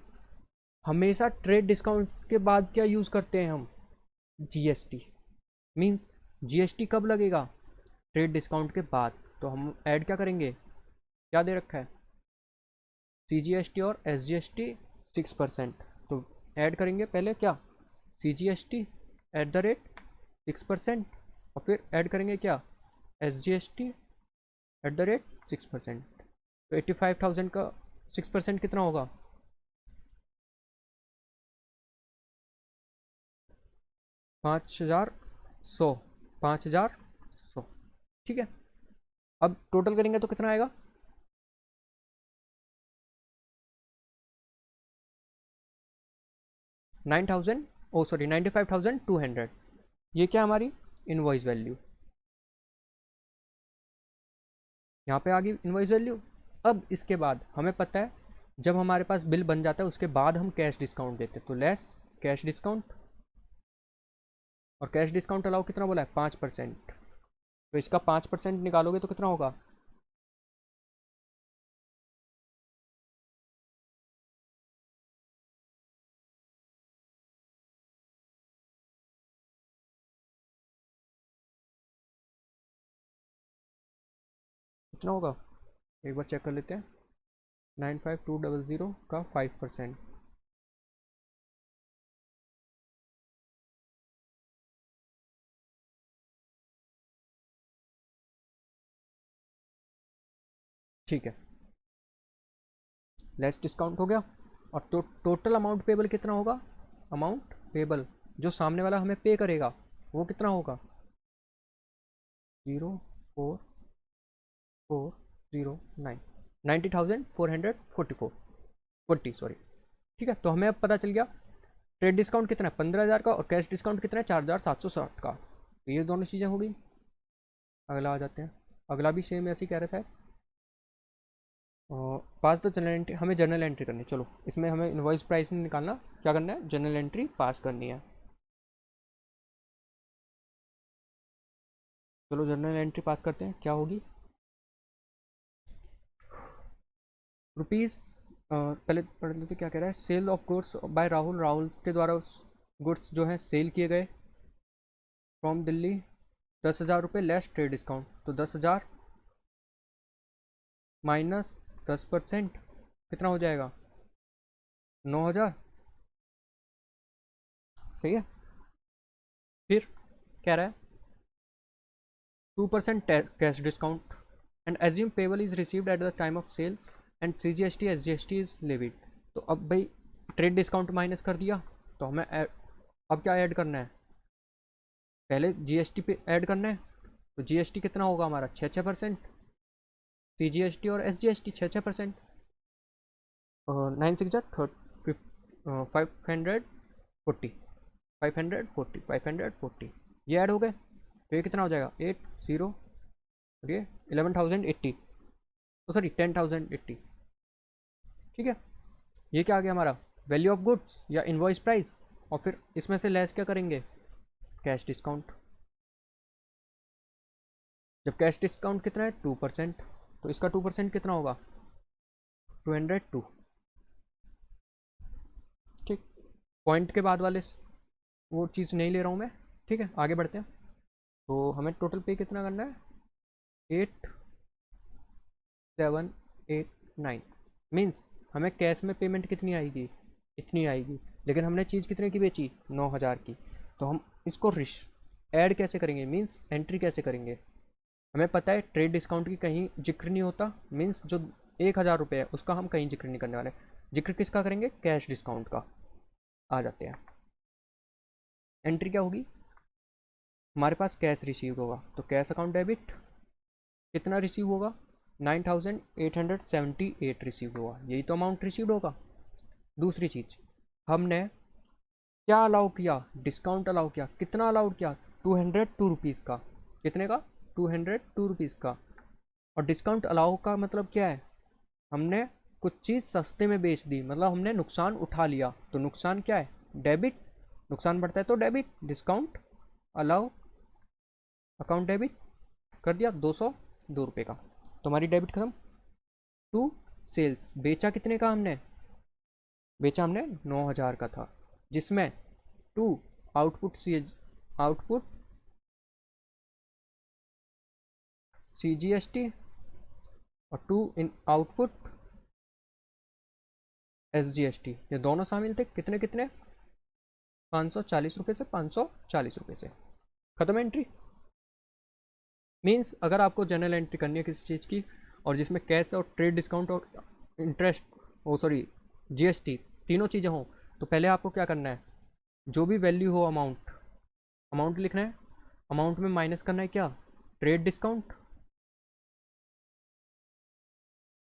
हमेशा ट्रेड डिस्काउंट के बाद क्या यूज़ करते हैं हम, GST। मीन्स GST कब लगेगा, ट्रेड डिस्काउंट के बाद। तो हम ऐड क्या करेंगे, क्या दे रखा है CGST और SGST 6%। तो ऐड करेंगे पहले क्या CGST @ 6%, और फिर ऐड करेंगे क्या SGST @ 6%। तो 85,000 का 6% कितना होगा 5,100, 5,100। ठीक है, अब टोटल करेंगे तो कितना आएगा 9,000, ओ सॉरी 95,200। ये क्या हमारी इनवॉइस वैल्यू, यहाँ पे आ गई इनवॉइस वैल्यू। अब इसके बाद हमें पता है जब हमारे पास बिल बन जाता है उसके बाद हम कैश डिस्काउंट देते हैं, तो लेस कैश डिस्काउंट, और कैश डिस्काउंट अलाउ कितना बोला है 5%। तो इसका 5% निकालोगे तो कितना होगा, कितना होगा एक बार चेक कर लेते हैं, 95,200 का 5%। ठीक है, लेस डिस्काउंट हो गया। और तो टोटल अमाउंट पेबल कितना होगा, अमाउंट पेबल जो सामने वाला हमें पे करेगा वो कितना होगा 0,4409, 90,444 सॉरी। ठीक है, तो हमें अब पता चल गया ट्रेड डिस्काउंट कितना है 15,000 का, और कैश डिस्काउंट कितना है 4,760 का। तो ये दोनों चीज़ें हो गई। अगला आ जाते हैं, अगला भी सेम ऐसे ही कह रहे हैं शायद। पास द जनरल एंट्री, हमें जर्नल एंट्री करनी है। चलो इसमें हमें इनवॉइस प्राइस नहीं निकालना, क्या करना है जर्नल एंट्री पास करनी है। चलो जर्नल एंट्री पास करते हैं, क्या होगी रुपीज़, पहले पढ़ लेते क्या कह रहा है, sale of goods by Rahul, Rahul के द्वारा गुड्स जो हैं सेल किए गए फ्रॉम दिल्ली 10,000 रुपये लेस ट्रेड डिस्काउंट। तो 10,000 माइनस 10% कितना हो जाएगा 9,000 सही है। फिर कह रहा है 2% cash discount and assume payable is received at the time of sale and CGST SGST is levied. तो अब भाई ट्रेड डिस्काउंट माइनस कर दिया, तो हमें अब क्या ऐड करना है, पहले GST पे ऐड करना है। तो GST कितना होगा हमारा 6%, CGST और SGST 6%, 9 6 540 540 ये ऐड हो गए। तो ये कितना हो जाएगा 80 और ये 11,080, तो सॉरी 10,080। ठीक है, ये क्या आ गया हमारा वैल्यू ऑफ गुड्स या इनवॉइस प्राइस, और फिर इसमें से लेस क्या करेंगे, कैश डिस्काउंट। जब कैश डिस्काउंट कितना है 2%, तो इसका 2% कितना होगा 202। ठीक, पॉइंट के बाद वाले वो चीज़ नहीं ले रहा हूँ मैं। ठीक है, आगे बढ़ते हैं। तो हमें टोटल पे कितना करना है 8789, मीन्स हमें कैश में पेमेंट कितनी आएगी, इतनी आएगी, लेकिन हमने चीज़ कितने की बेची 9,000 की। तो हम इसको ऐड कैसे करेंगे, मीन्स एंट्री कैसे करेंगे। हमें पता है ट्रेड डिस्काउंट की कहीं जिक्र नहीं होता, मीन्स जो 1,000 रुपये है उसका हम कहीं जिक्र नहीं करने वाले। जिक्र किसका करेंगे, कैश डिस्काउंट का। आ जाते हैं, एंट्री क्या होगी, हमारे पास कैश रिसीव होगा, तो कैश अकाउंट डेबिट कितना रिसीव होगा 9,878 रिसीव होगा, यही तो अमाउंट रिसीव होगा। दूसरी चीज़, हमने क्या अलाउ किया, डिस्काउंट अलाउ किया, कितना अलाउ किया 202 रुपीज़ का, कितने का 202 रुपीज़ का। और डिस्काउंट अलाउ का मतलब क्या है, हमने कुछ चीज़ सस्ते में बेच दी, मतलब हमने नुकसान उठा लिया। तो नुकसान क्या है, डेबिट, नुकसान बढ़ता है तो debit, discount allow account debit कर दिया 202 रुपये का, तो हमारी डेबिट खत्म। टू सेल्स, बेचा कितने का हमने, बेचा हमने 9,000 का था, जिसमें टू आउटपुट CGST और टू इन आउटपुट SGST, ये दोनों शामिल थे। कितने कितने 540 रुपये से 540 रुपये से खत्म एंट्री। मीन्स अगर आपको जनरल एंट्री करनी है किसी चीज़ की, और जिसमें कैश और ट्रेड डिस्काउंट और इंटरेस्ट ओ सॉरी GST तीनों चीज़ें हों, तो पहले आपको क्या करना है, जो भी वैल्यू हो अमाउंट लिखना है। अमाउंट में माइनस करना है क्या, trade discount.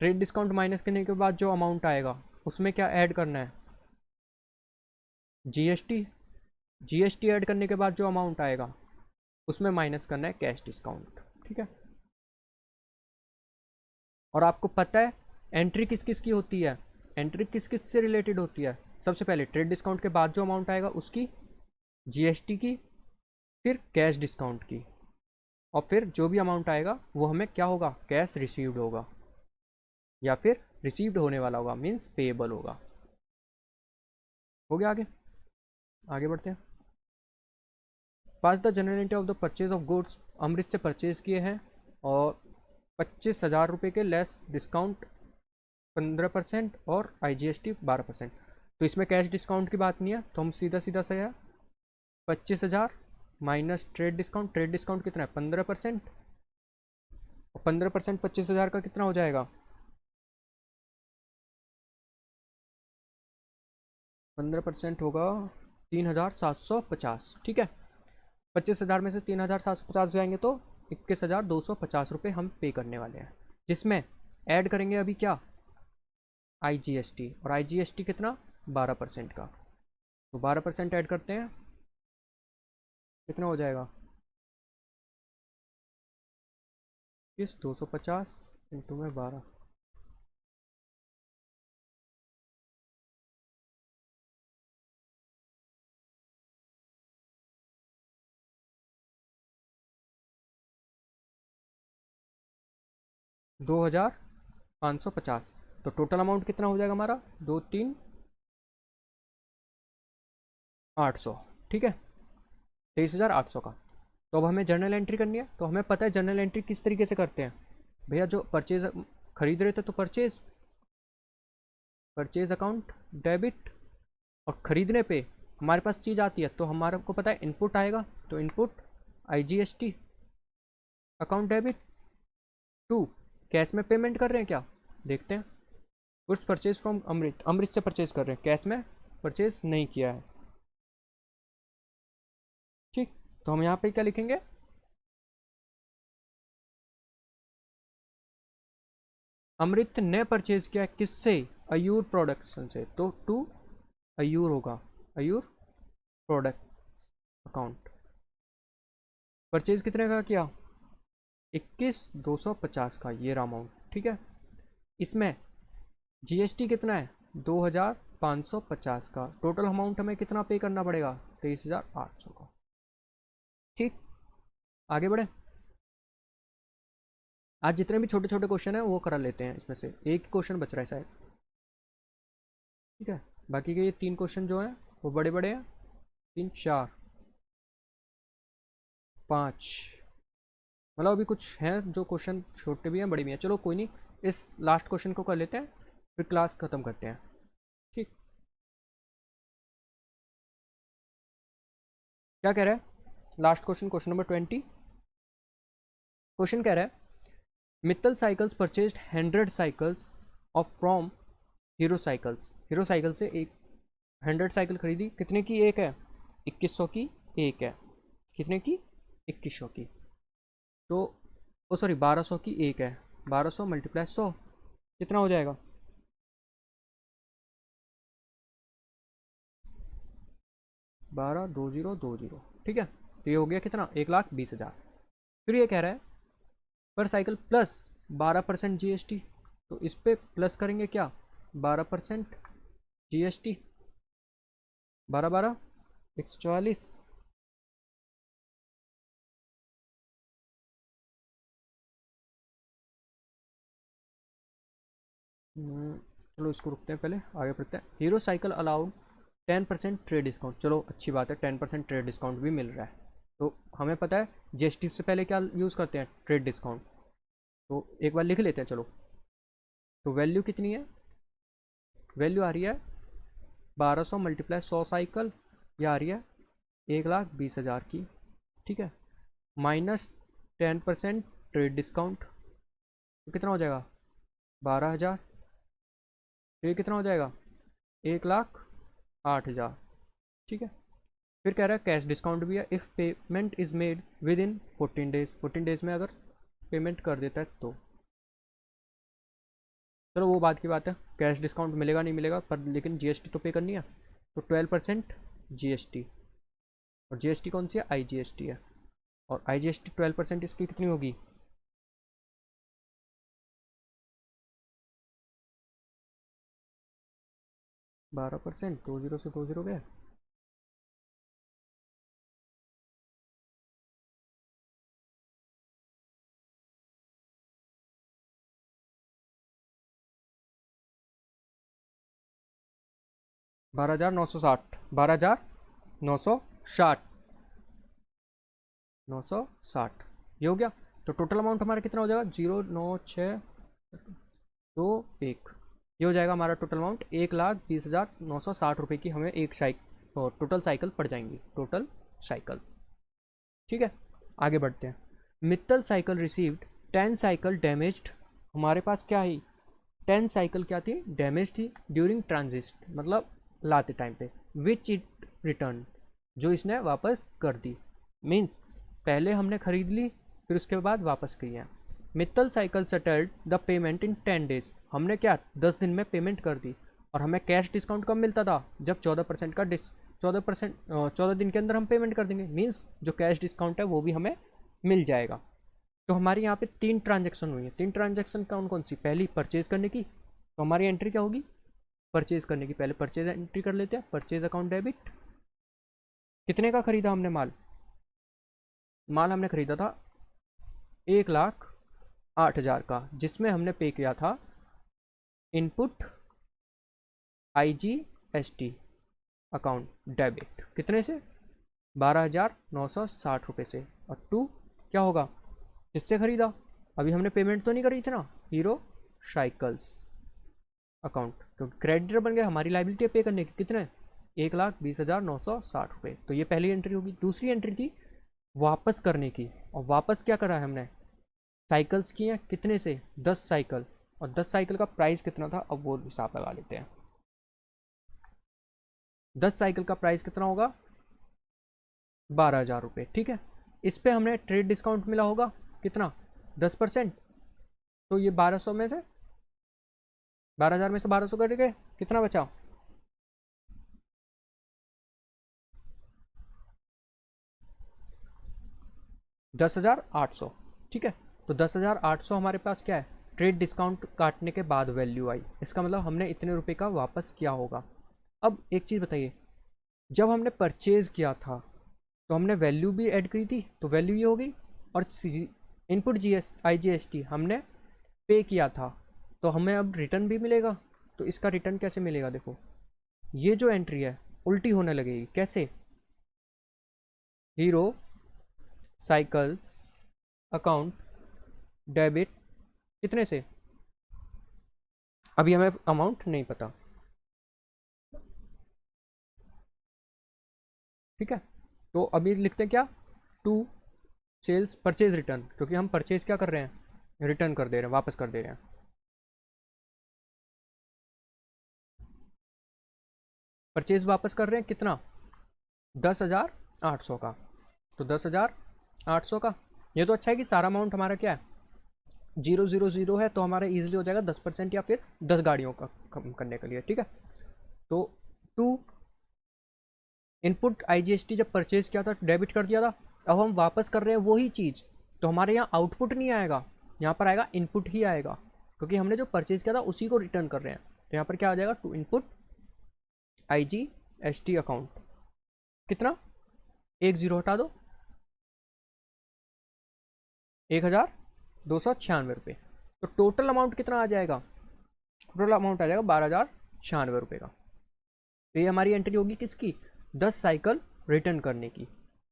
Trade discount minus करने के बाद जो अमाउंट आएगा उसमें क्या ऐड करना है, GST ऐड करने के बाद जो अमाउंट आएगा उसमें माइनस करना है कैश डिस्काउंट। ठीक है, और आपको पता है एंट्री किस किस की होती है, एंट्री किस किस से रिलेटेड होती है। सबसे पहले ट्रेड डिस्काउंट के बाद जो अमाउंट आएगा उसकी, GST की, फिर कैश डिस्काउंट की, और फिर जो भी अमाउंट आएगा वो हमें क्या होगा, कैश रिसीव्ड होगा या फिर रिसीव्ड होने वाला होगा, मीन्स पेएबल होगा। हो गया, आगे आगे बढ़ते हैं। Pass the general entry of the purchase of goods, Amrit से परचेज किए हैं और 25,000 रुपये के लेस डिस्काउंट 15% और IGST 12%। तो इसमें कैश डिस्काउंट की बात नहीं है, तो हम सीधा सीधा से है 25,000 माइनस ट्रेड डिस्काउंट कितना है 15%, और 15% 25,000 का कितना हो जाएगा 15% होगा 3,750। ठीक है, 25,000 में से 3,750 जाएंगे तो 21,250 रुपये हम पे करने वाले हैं, जिसमें ऐड करेंगे अभी क्या IGST, और IGST कितना 12% का। तो 12% ऐड करते हैं, कितना हो जाएगा इस 250 इंटू में 12, दो हज़ार 550। तो टोटल अमाउंट कितना हो जाएगा हमारा 2,3,800। ठीक है, 23,800 का। तो अब हमें जर्नल एंट्री करनी है, तो हमें पता है जर्नल एंट्री किस तरीके से करते हैं। भैया जो परचेज खरीद रहे थे तो परचेज, परचेज अकाउंट डेबिट, और ख़रीदने पे हमारे पास चीज़ आती है तो हमारे को पता है इनपुट आएगा, तो input IGST account debit. 2, cash में पेमेंट कर रहे हैं क्या, देखते हैं। गुड्स परचेज फ्रॉम अमृत, अमृत से परचेज कर रहे हैं, कैश में परचेज नहीं किया है। ठीक, तो हम यहाँ पे क्या लिखेंगे, अमृत ने परचेज किया किससे, अयूर प्रोडक्शन से, तो टू अयूर होगा, अयूर प्रोडक्ट अकाउंट। परचेज कितने का किया, 21,250 का, ये रहा अमाउंट। ठीक है, इसमें GST कितना है, 2,550 का। टोटल अमाउंट हमें कितना पे करना पड़ेगा, 23,800 का। ठीक, आगे बढ़े। आज जितने भी छोटे छोटे क्वेश्चन हैं वो करा लेते हैं, इसमें से एक क्वेश्चन बच रहा है शायद। ठीक है, बाकी के ये 3 क्वेश्चन जो हैं वो बड़े बड़े हैं, 3 4 5, मतलब अभी कुछ हैं जो क्वेश्चन छोटे भी हैं बड़े भी हैं। चलो कोई नहीं, इस लास्ट क्वेश्चन को कर लेते हैं, फिर क्लास ख़त्म करते हैं। ठीक, क्या कह रहा है last question, question number 20। Question कह रहा है Mittal cycles purchased 100 cycles of from hero cycles. Hero cycle से एक 100 साइकिल खरीदी, कितने की एक है, 2100 की एक है। कितने की, 2100 की। तो ओ सॉरी 1200 की एक है, 1200 मल्टीप्लाई 100 कितना हो जाएगा, 12,2020। ठीक है, तो ये हो गया कितना, 1,20,000। फिर ये कह रहा है पर साइकिल प्लस 12% GST, तो इस पर प्लस करेंगे क्या, 12% GST, 12 12 144। चलो इसको रुकते हैं, पहले आगे बढ़ते हैं। Hero cycle allowed 10% trade discount, चलो अच्छी बात है, 10% ट्रेड डिस्काउंट भी मिल रहा है। तो हमें पता है GST से पहले क्या यूज़ करते हैं, ट्रेड डिस्काउंट। तो एक बार लिख लेते हैं चलो। तो वैल्यू कितनी है, वैल्यू आ रही है 1200 मल्टीप्लाई 100 साइकिल, ये आ रही है 1,20,000 की। ठीक है, माइनस 10% ट्रेड डिस्काउंट, तो कितना हो जाएगा, 12,000। तो ये कितना हो जाएगा, 1,08,000। ठीक है, फिर कह रहा है कैश डिस्काउंट भी है, if payment is made with in 14 days, 14 days में अगर पेमेंट कर देता है तो। चलो वो बात की बात है, कैश डिस्काउंट मिलेगा नहीं मिलेगा, पर लेकिन GST तो पे करनी है, तो 12% GST, और GST कौन सी है, IGST है, और IGST 12% इसकी कितनी होगी, 12%, 20 से 20 गए, 12,960, 12,960, 960, ये हो गया। तो टोटल अमाउंट हमारा कितना हो जाएगा, 09621, ये हो जाएगा हमारा टोटल अमाउंट, 1,20,960 रुपये की हमें एक टोटल साइकिल पड़ जाएंगी, टोटल साइकिल्स। ठीक है, आगे बढ़ते हैं। Mittal cycle received 10 cycle damaged, हमारे पास क्या है, 10 साइकिल क्या थी, डैमेज थी, ड्यूरिंग ट्रांजिट, मतलब लाते टाइम पे, विच इट रिटर्न, जो इसने वापस कर दी। मीन्स पहले हमने खरीद ली, फिर उसके बाद वापस की है। Mittal cycle settled the payment in 10 days, हमने क्या 10 दिन में पेमेंट कर दी, और हमें कैश डिस्काउंट कब मिलता था, जब 14% का 14%, 14 दिन के अंदर हम पेमेंट कर देंगे, मीन्स जो कैश डिस्काउंट है वो भी हमें मिल जाएगा। तो हमारी यहाँ पे 3 ट्रांजेक्शन हुई है, 3 ट्रांजेक्शन कौन कौन सी, पहली परचेज करने की, तो हमारी एंट्री क्या होगी, परचेज करने की, पहले परचेज एंट्री कर लेते हैं, परचेज अकाउंट डेबिट। कितने का खरीदा हमने माल, माल हमने खरीदा था 1,08,000 का, जिसमें हमने पे किया था इनपुट IGST अकाउंट डेबिट, कितने से, 12,960 रुपये से। और 2 क्या होगा, जिससे खरीदा, अभी हमने पेमेंट तो नहीं करी थी ना, हीरो साइकिल्स अकाउंट, क्योंकि क्रेडिटर बन गया, हमारी लाइबिलिटी पे करने की कितने 1,20,960 रुपये। तो ये पहली एंट्री होगी। दूसरी एंट्री थी वापस करने की, और वापस क्या करा है हमने, साइकिल्स किए हैं कितने से 10 साइकिल, और 10 साइकिल का प्राइस कितना था अब वो हिसाब लगा लेते हैं। 10 साइकिल का प्राइस कितना होगा 12,000 रुपये। ठीक है, इस पे हमने ट्रेड डिस्काउंट मिला होगा कितना 10%। तो ये 1200 में से 12,000 में से 1200 करके कितना बचा 10,800। ठीक है, तो 10,800 हमारे पास क्या है, ट्रेड डिस्काउंट काटने के बाद वैल्यू आई। इसका मतलब हमने इतने रुपए का वापस किया होगा। अब एक चीज़ बताइए, जब हमने परचेज किया था तो हमने वैल्यू भी ऐड करी थी, तो वैल्यू ये होगी, और इनपुट IGST हमने पे किया था, तो हमें अब रिटर्न भी मिलेगा। तो इसका रिटर्न कैसे मिलेगा, देखो ये जो एंट्री है उल्टी होने लगेगी। कैसे, हीरो साइकिल्स अकाउंट डेबिट कितने से, अभी हमें अमाउंट नहीं पता। ठीक है, तो अभी लिखते हैं क्या, टू सेल्स परचेज रिटर्न, क्योंकि हम परचेज क्या कर रहे हैं, रिटर्न कर दे रहे हैं, वापस कर दे रहे हैं। परचेज वापस कर रहे हैं कितना 10,800 का, तो 10,800 का। ये तो अच्छा है कि सारा अमाउंट हमारा क्या है 000 है, तो हमारा इजीली हो जाएगा 10% या फिर 10 गाड़ियों का कम करने के लिए। ठीक है, तो टू इनपुट IGST जब परचेज किया था डेबिट कर दिया था, अब हम वापस कर रहे हैं वही चीज़, तो हमारे यहाँ आउटपुट नहीं आएगा, यहाँ पर आएगा इनपुट ही आएगा, क्योंकि हमने जो परचेज किया था उसी को रिटर्न कर रहे हैं। तो यहाँ पर क्या आ जाएगा, टू इनपुट IGST अकाउंट कितना 10 हटा दो 1,296 रुपये। तो टोटल अमाउंट कितना आ जाएगा, टोटल अमाउंट आ जाएगा 12,096 रुपये का। तो ये हमारी एंट्री होगी किसकी 10 साइकिल रिटर्न करने की।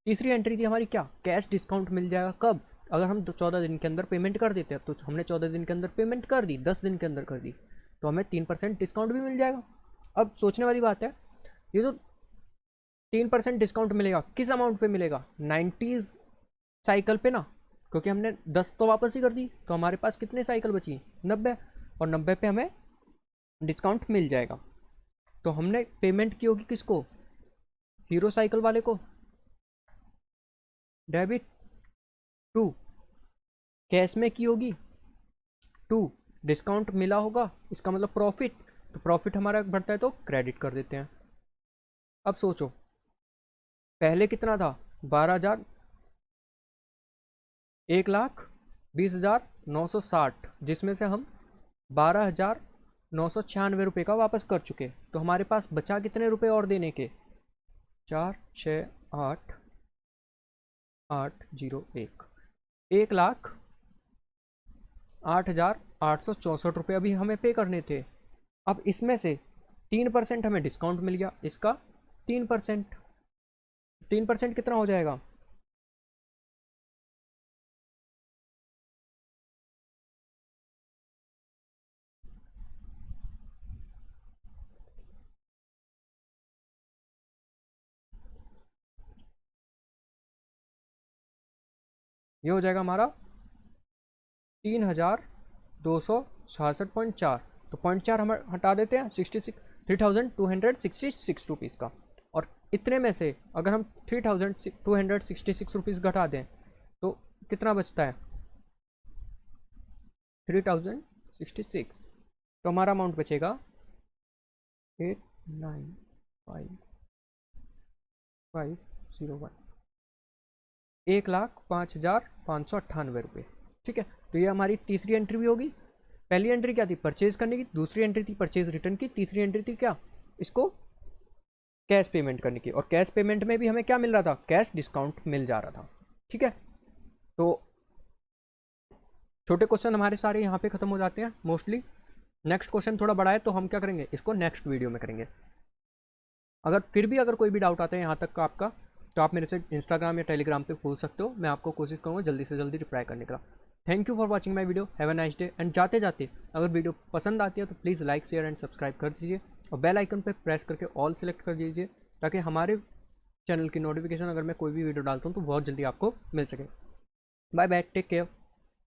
तीसरी एंट्री थी हमारी क्या, कैश डिस्काउंट मिल जाएगा कब, अगर हम 14 दिन के अंदर पेमेंट कर देते हैं। तो हमने 14 दिन के अंदर पेमेंट कर दी, 10 दिन के अंदर कर दी, तो हमें 3% डिस्काउंट भी मिल जाएगा। अब सोचने वाली बात है, ये जो 3% डिस्काउंट मिलेगा किस अमाउंट पे मिलेगा 90s साइकिल पे ना, क्योंकि हमने 10 तो वापस ही कर दी, तो हमारे पास कितने साइकिल बची 90, और 90 पे हमें डिस्काउंट मिल जाएगा। तो हमने पेमेंट की होगी किसको, हीरो साइकिल वाले को, डेबिट टू कैश में की होगी, टू डिस्काउंट मिला होगा, इसका मतलब प्रॉफिट, तो प्रॉफिट हमारा बढ़ता है तो क्रेडिट कर देते हैं। अब सोचो पहले कितना था 12,000, 1,20,960, जिसमें से हम 12,996 रुपये का वापस कर चुके, तो हमारे पास बचा कितने रुपए और देने के 4,6,8,8,0,1 1,08,864 रुपये अभी हमें पे करने थे। अब इसमें से 3% हमें डिस्काउंट मिल गया, इसका 3%, 3% कितना हो जाएगा ये हो जाएगा हमारा 3,266.4। तो 0.4 हम हटा देते हैं 66 3,266 रुपीज़ का, और इतने में से अगर हम 3,266 रुपीज़ घटा दें तो कितना बचता है 3,066, तो हमारा अमाउंट बचेगा 8,955,01 1,05,598 रुपये। ठीक है, तो ये हमारी तीसरी एंट्री भी होगी। पहली एंट्री क्या थी परचेज करने की, दूसरी एंट्री थी परचेज रिटर्न की, तीसरी एंट्री थी क्या इसको कैश पेमेंट करने की, और कैश पेमेंट में भी हमें क्या मिल रहा था कैश डिस्काउंट मिल जा रहा था। ठीक है, तो छोटे क्वेश्चन हमारे सारे यहाँ पे ख़त्म हो जाते हैं मोस्टली। नेक्स्ट क्वेश्चन थोड़ा बड़ा है तो हम क्या करेंगे इसको नेक्स्ट वीडियो में करेंगे। अगर फिर भी अगर कोई भी डाउट आता है यहाँ तक का आपका, तो आप मेरे से इंस्टाग्राम या टेलीग्राम पे पूछ सकते हो, मैं आपको कोशिश करूँगा जल्दी से जल्दी रिप्लाई करने का। Thank you for watching my video, have a nice day. And जाते जाते अगर वीडियो पसंद आती है तो please like share and subscribe कर दीजिए और बेल आइकन पर प्रेस करके ऑल सेलेक्ट कर दीजिए ताकि हमारे चैनल की नोटिफिकेशन अगर मैं कोई भी वीडियो डालता हूँ तो बहुत जल्दी आपको मिल सके। Bye bye, take care.